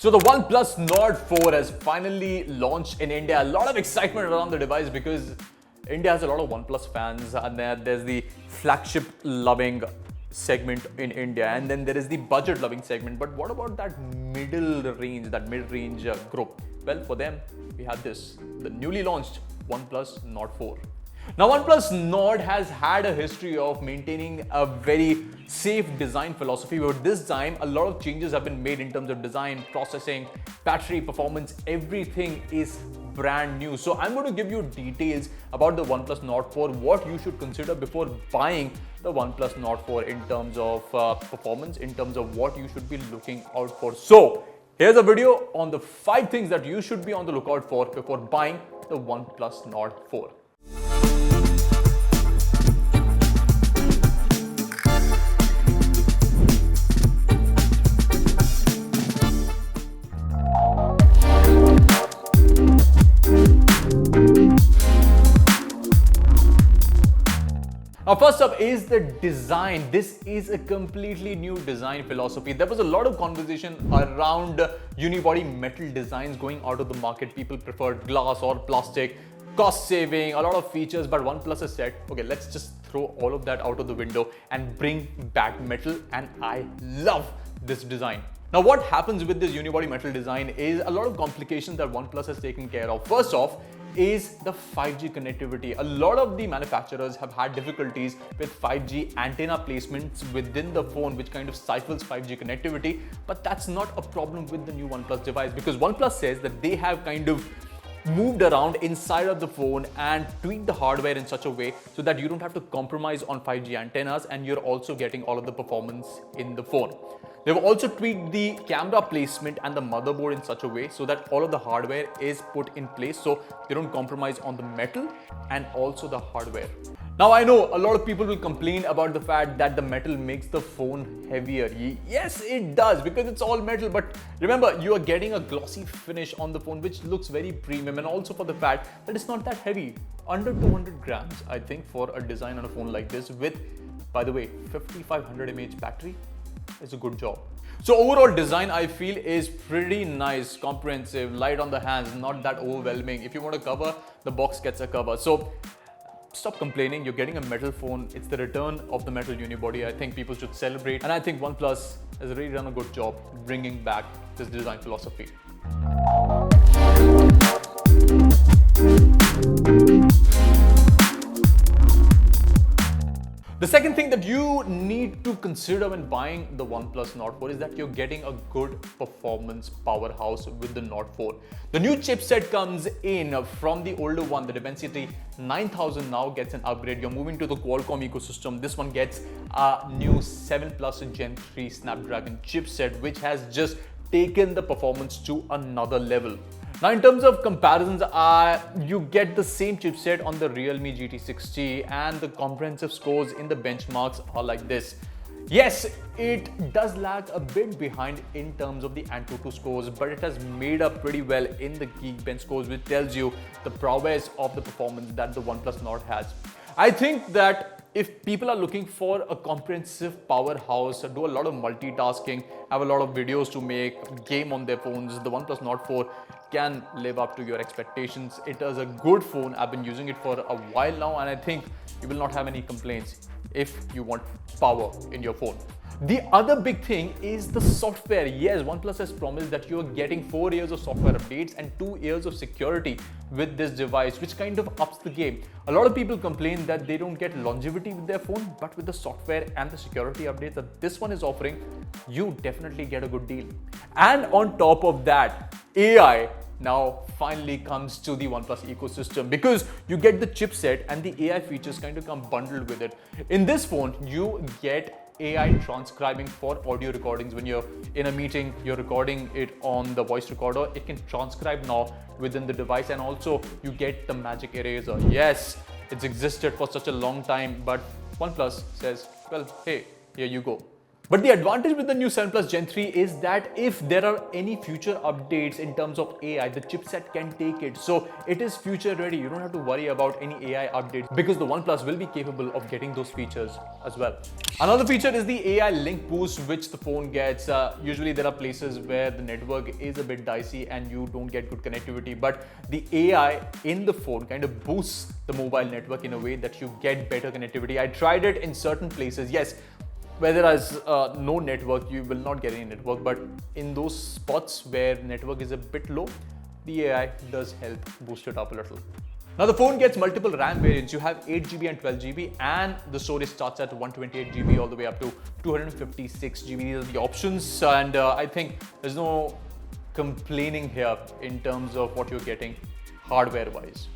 So the OnePlus Nord 4 has finally launched in India. A lot of excitement around the device because India has a lot of OnePlus fans, and there's the flagship loving segment in India, and then there is the budget loving segment. But what about that mid-range group? Well, for them, we have the newly launched OnePlus Nord 4. Now, OnePlus Nord has had a history of maintaining a very safe design philosophy, but this time a lot of changes have been made in terms of design, processing, battery performance. Everything is brand new. So I'm going to give you details about the OnePlus Nord 4, what you should consider before buying the OnePlus Nord 4 in terms of performance, in terms of what you should be looking out for. So here's a video on the 5 things that you should be on the lookout for before buying the OnePlus Nord 4. Now, first up is the design. This is a completely new design philosophy. There was a lot of conversation around unibody metal designs going out of the market. People preferred glass or plastic, cost saving, a lot of features, but OnePlus has said, okay, let's just throw all of that out of the window and bring back metal, and I love this design. Now, what happens with this unibody metal design is a lot of complications that OnePlus has taken care of. First off, is the 5G connectivity. A lot of the manufacturers have had difficulties with 5G antenna placements within the phone, which kind of stifles 5G connectivity. But that's not a problem with the new OnePlus device, because OnePlus says that they have kind of moved around inside of the phone and tweaked the hardware in such a way so that you don't have to compromise on 5G antennas, and you're also getting all of the performance in the phone. They've also tweaked the camera placement and the motherboard in such a way so that all of the hardware is put in place, so they don't compromise on the metal and also the hardware. Now, I know a lot of people will complain about the fact that the metal makes the phone heavier. Yes, it does, because it's all metal, but remember, you are getting a glossy finish on the phone, which looks very premium, and also for the fact that it's not that heavy. Under 200 grams, I think, for a design on a phone like this with, by the way, 5500 mAh battery. It's a good job. So overall design, I feel, is pretty nice, comprehensive, light on the hands, not that overwhelming. If you want a cover, the box gets a cover. So stop complaining, you're getting a metal phone. It's the return of the metal unibody. I think people should celebrate, and I think OnePlus has really done a good job bringing back this design philosophy. The second thing that you need to consider when buying the OnePlus Nord 4 is that you're getting a good performance powerhouse with the Nord 4. The new chipset comes in from the older one. The Dimensity 9000 now gets an upgrade. You're moving to the Qualcomm ecosystem. This one gets a new 7 Plus Gen 3 Snapdragon chipset, which has just taken the performance to another level. Now, in terms of comparisons, you get the same chipset on the Realme GT60, and the comprehensive scores in the benchmarks are like this. Yes, it does lag a bit behind in terms of the Antutu scores, but it has made up pretty well in the Geekbench scores, which tells you the prowess of the performance that the OnePlus Nord has. I think that if people are looking for a comprehensive powerhouse, do a lot of multitasking, have a lot of videos to make, game on their phones, the OnePlus Nord 4 can live up to your expectations. It is a good phone. I've been using it for a while now, and I think you will not have any complaints if you want power in your phone. The other big thing is the software. Yes, OnePlus has promised that you're getting 4 years of software updates and 2 years of security with this device, which kind of ups the game. A lot of people complain that they don't get longevity with their phone, but with the software and the security updates that this one is offering, you definitely get a good deal. And on top of that, AI now finally comes to the OnePlus ecosystem, because you get the chipset and the AI features kind of come bundled with it. In this phone, you get AI transcribing for audio recordings. When you're in a meeting, you're recording it on the voice recorder, it can transcribe now within the device, and also you get the magic eraser. Yes, it's existed for such a long time, but OnePlus says, well, hey, here you go. But the advantage with the new 7 Plus Gen 3 is that if there are any future updates in terms of AI, the chipset can take it. So it is future ready. You don't have to worry about any AI updates because the OnePlus will be capable of getting those features as well. Another feature is the AI link boost, which the phone gets. Usually there are places where the network is a bit dicey and you don't get good connectivity, but the AI in the phone kind of boosts the mobile network in a way that you get better connectivity. I tried it in certain places. Yes, where there is no network, you will not get any network, but in those spots where network is a bit low, the AI does help boost it up a little. Now the phone gets multiple RAM variants. You have 8GB and 12GB, and the storage starts at 128GB all the way up to 256GB. These are the options, and I think there's no complaining here in terms of what you're getting hardware-wise.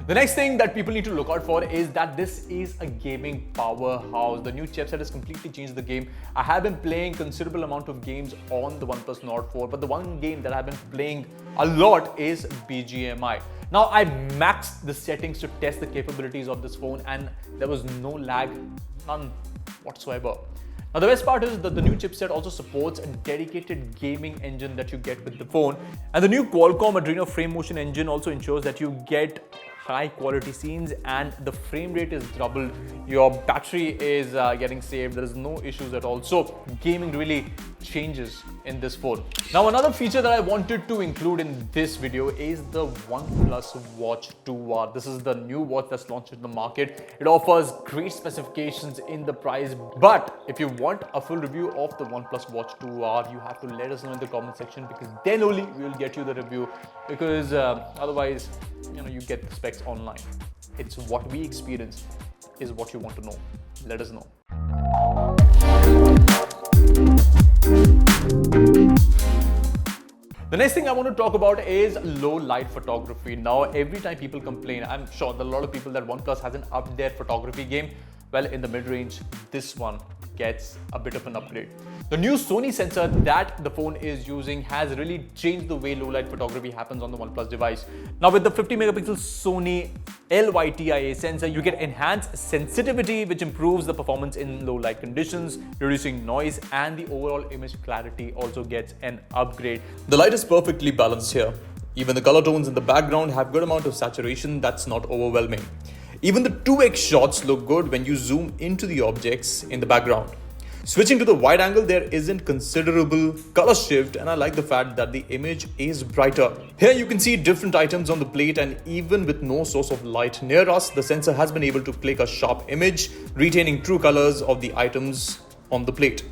The next thing that people need to look out for is that this is a gaming powerhouse. The new chipset has completely changed the game. I have been playing considerable amount of games on the OnePlus Nord 4, but the one game that I've been playing a lot is BGMI. Now I maxed the settings to test the capabilities of this phone and there was no lag, none whatsoever. Now the best part is that the new chipset also supports a dedicated gaming engine that you get with the phone, and the new Qualcomm Adreno Frame Motion engine also ensures that you get high quality scenes and the frame rate is doubled. Your battery is getting saved. There is no issues at all. So gaming really changes in this phone. Now another feature that I wanted to include in this video is the OnePlus Watch 2R. This is the new watch that's launched in the market. It offers great specifications in the price, but if you want a full review of the OnePlus Watch 2R, you have to let us know in the comment section, because then only we will get you the review, because otherwise you get the specs online. It's what we experience is what you want to know. Let us know. The next thing I want to talk about is low light photography. Now, every time people complain, I'm sure that a lot of people that OnePlus hasn't upped their photography game. Well, in the mid-range, this one gets a bit of an upgrade. The new Sony sensor that the phone is using has really changed the way low light photography happens on the OnePlus device. Now with the 50 megapixel Sony LYTIA sensor, you get enhanced sensitivity, which improves the performance in low light conditions, reducing noise, and the overall image clarity also gets an upgrade. The light is perfectly balanced here. Even the color tones in the background have good amount of saturation that's not overwhelming. Even the 2x shots look good when you zoom into the objects in the background. Switching to the wide angle, there isn't considerable color shift, and I like the fact that the image is brighter. Here you can see different items on the plate, and even with no source of light near us, the sensor has been able to click a sharp image, retaining true colors of the items on the plate.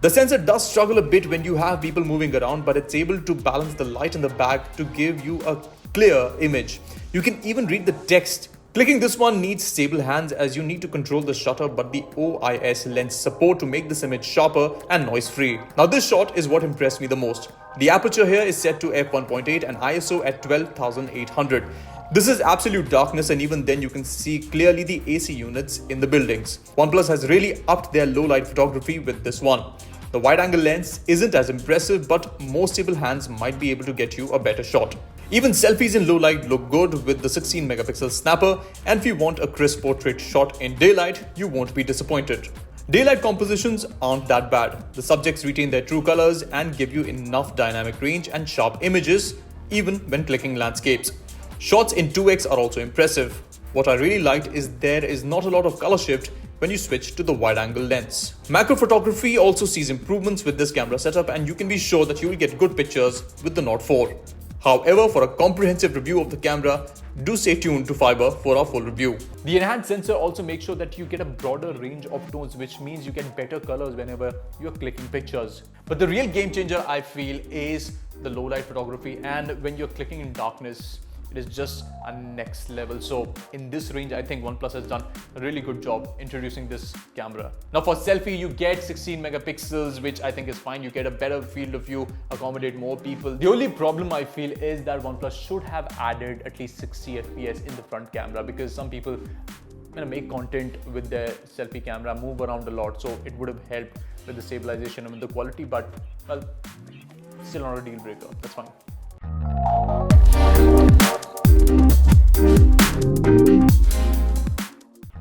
The sensor does struggle a bit when you have people moving around, but it's able to balance the light in the back to give you a clear image. You can even read the text. Clicking this one needs stable hands as you need to control the shutter, but the OIS lens support to make this image sharper and noise free. Now this shot is what impressed me the most. The aperture here is set to f1.8 and ISO at 12,800. This is absolute darkness, and even then you can see clearly the AC units in the buildings. OnePlus has really upped their low light photography with this one. The wide angle lens isn't as impressive, but more stable hands might be able to get you a better shot. Even selfies in low light look good with the 16 megapixel snapper, and if you want a crisp portrait shot in daylight, you won't be disappointed. Daylight compositions aren't that bad. The subjects retain their true colors and give you enough dynamic range and sharp images even when clicking landscapes. Shots in 2x are also impressive. What I really liked is there is not a lot of color shift when you switch to the wide angle lens. Macro photography also sees improvements with this camera setup, and you can be sure that you will get good pictures with the Nord 4. However, for a comprehensive review of the camera, do stay tuned to Fiber for our full review. The enhanced sensor also makes sure that you get a broader range of tones, which means you get better colors whenever you're clicking pictures. But the real game changer, I feel, is the low light photography, and when you're clicking in darkness, it is just a next level. So in this range, I think OnePlus has done a really good job introducing this camera. Now for selfie, you get 16 megapixels, which I think is fine. You get a better field of view, accommodate more people. The only problem I feel is that OnePlus should have added at least 60 FPS in the front camera, because some people make content with their selfie camera, move around a lot, so it would have helped with the stabilization and with the quality, but well, still not a deal breaker. That's fine.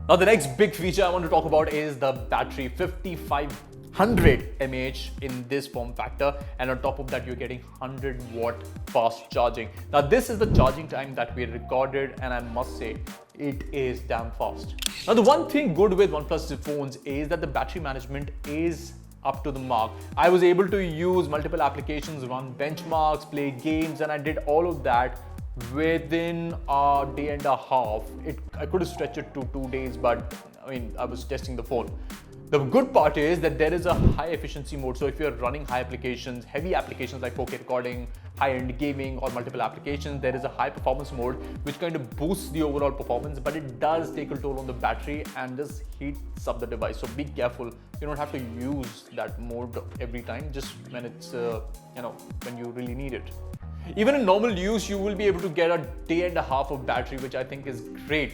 Now the next big feature I want to talk about is the battery. 5500 mAh in this form factor, and on top of that you're getting 100-watt fast charging. Now this is the charging time that we recorded, and I must say it is damn fast. Now the one thing good with OnePlus phones is that the battery management is up to the mark. I was able to use multiple applications, run benchmarks, play games, and I did all of that within a day and a half. I could have stretched it to 2 days, but I mean, I was testing the phone. The good part is that there is a high efficiency mode. So if you're running high applications, heavy applications like 4K recording, high-end gaming, or multiple applications, there is a high performance mode which kind of boosts the overall performance, but it does take a toll on the battery and just heats up the device. So be careful. You don't have to use that mode every time, just when it's when you really need it. Even in normal use, you will be able to get a day and a half of battery, which I think is great.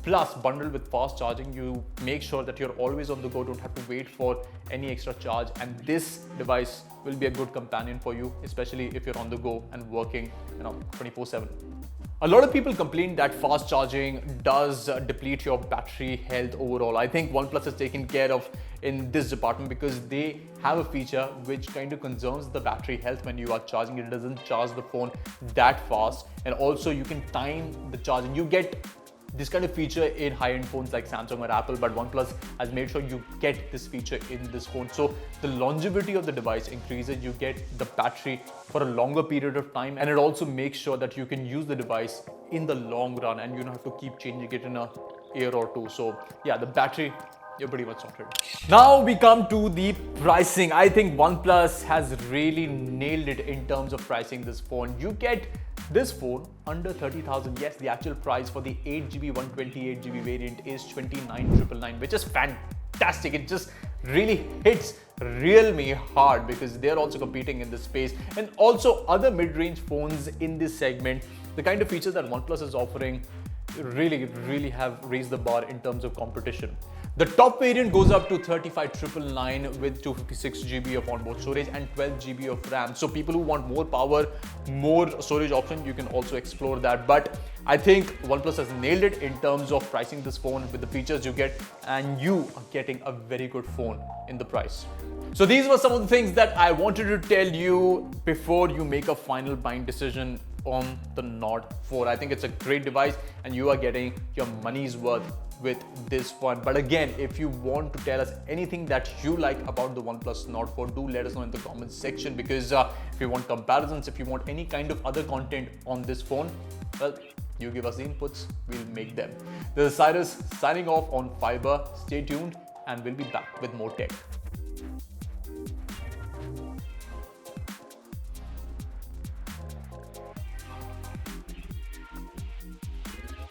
Plus, bundled with fast charging, you make sure that you're always on the go, don't have to wait for any extra charge. And this device will be a good companion for you, especially if you're on the go and working 24/7. A lot of people complain that fast charging does deplete your battery health overall. I think OnePlus has taken care of in this department because they have a feature which kind of conserves the battery health when you are charging. It doesn't charge the phone that fast, and also you can time the charging. You get this kind of feature in high-end phones like Samsung or Apple, but OnePlus has made sure you get this feature in this phone. So the longevity of the device increases, you get the battery for a longer period of time, and it also makes sure that you can use the device in the long run and you don't have to keep changing it in a year or two. So yeah, the battery, you're pretty much sorted. Now we come to the pricing. I think OnePlus has really nailed it in terms of pricing this phone. You get this phone under 30,000. Yes, the actual price for the 8GB 128GB variant is 29,999, which is fantastic. It just really hits Realme hard because they're also competing in this space, and also other mid-range phones in this segment. The kind of features that OnePlus is offering really have raised the bar in terms of competition. The top variant goes up to 35,999 with 256GB of onboard storage and 12GB of RAM. So people who want more power, more storage option, you can also explore that. But I think OnePlus has nailed it in terms of pricing this phone with the features you get, and you are getting a very good phone in the price. So these were some of the things that I wanted to tell you before you make a final buying decision on the Nord 4. I think it's a great device and you are getting your money's worth with this one. But again, if you want to tell us anything that you like about the OnePlus Nord 4, do let us know in the comments section, because if you want comparisons, if you want any kind of other content on this phone, well, you give us the inputs, we'll make them. This is Cyrus signing off on Fiber. Stay tuned and we'll be back with more tech.